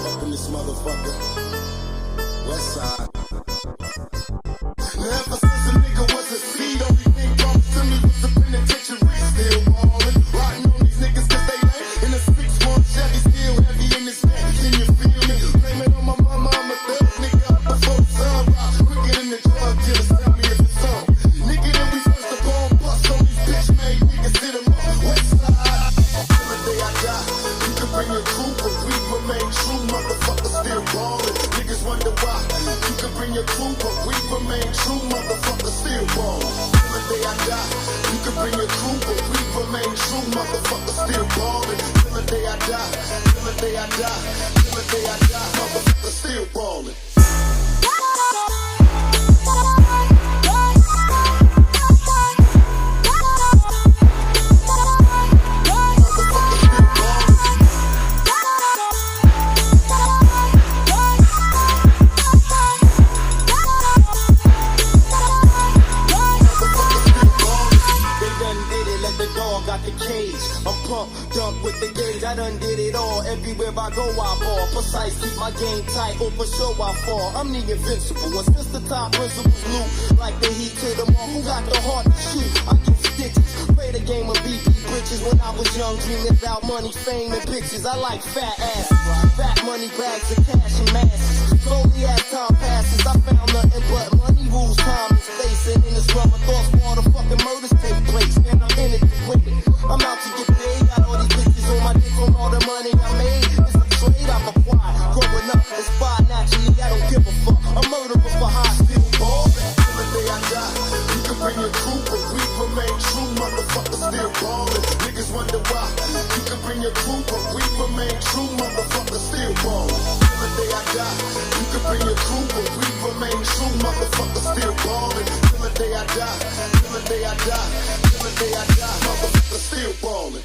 up in this motherfucker. West side. Now ever since a nigga was a seed, only thing promised to me was the penitentiary. Still ballin', riding on these niggas cause they lame. In a 6-1 Chevy, still heavy in this neck. Can you feel me? Blame it on my mama, I'm a thug nigga up before the sun rise. Quicker than the drug dealers, tell me if it's on. Nigga, then we first the bomb bust on these bitch made niggas, hit 'em up. West side. Till the day I die, you can bring your crew, but we remain true. Motherfuckers still ballin'. Niggas wonder why. You can bring your crew, but we remain true. Motherfuckers still ballin'. Till the day I die, you can bring your crew, but we remain true. Motherfuckers still ballin'. Till the day I die, till the day I die, till the day I die, motherfuckers still ballin'. I'm pumped up with the gauge, I done did it all. Everywhere I go I ball, precise, keep my game tight, or for sure I fall. I'm the invincible one, since the top principles loot. Like the heat to the mall, who got the heart to shoot? I get stitches, play the game of BP britches. When I was young, dreaming about money, fame, and pictures. I like fat ass, fat money bags of cash and masses. Slowly as time passes, I found nothing but money rules, time and space. And in this realm of thoughts, all the fucking murders take place. And I'm in it to win it. I'm out to get paid, got all these bitches on my dick from all the money I made. It's a trade I've acquired. Growing up, inspired naturally, I don't give a fuck. A murderer for high, still ballin'. Till the day I die, you can bring your crew, but we remain true. Motherfuckers still ballin'. Niggas wonder why. You can bring your crew, but we remain true. Motherfuckers still ballin'. Till the day I die, you can bring your crew, but we remain true. Motherfuckers still ballin'. Till the day I die, till the day I die, till the day I die, motherfuckers still ballin'.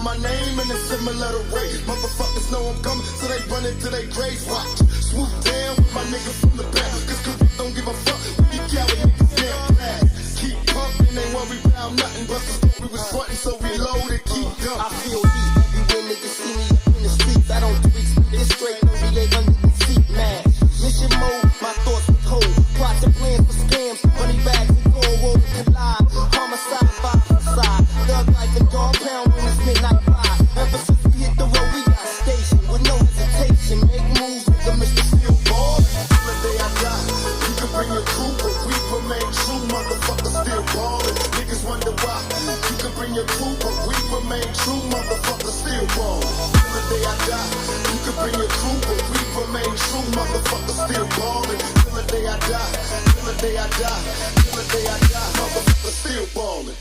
My name in a similar way. Motherfuckers know I'm coming, so they run into their graves. Watch, swoop down with my nigga from the back. Cause Korea don't give a fuck. We carry niggas down fast. Keep pumping, ain't worry about nothing. But the story was frontin', so we load and keep dumping. I feel heat everywhere niggas see me up in the streets. I don't tweak, it's straight 38 under the seat, man. Mission mode, my thoughts were cold. Plots and plans for scams, money bags and gold roll collide. Homicide by side, thug life and dog pound on this midnight ride. Ever since we hit the road, we got stationed with no hesitation. Make moves with the Mr. Steel Ball. Till the day I die, you can bring your crew, but we remain true. Motherfuckers still ballin'. Niggas wonder why. You can bring your crew, but we remain true. Motherfuckers still ballin'. Till the day I die, you can bring your crew, but we remain true. Motherfuckers still ballin'. Till the day I die, till the day I die, till the day I die, motherfuckers still ballin'.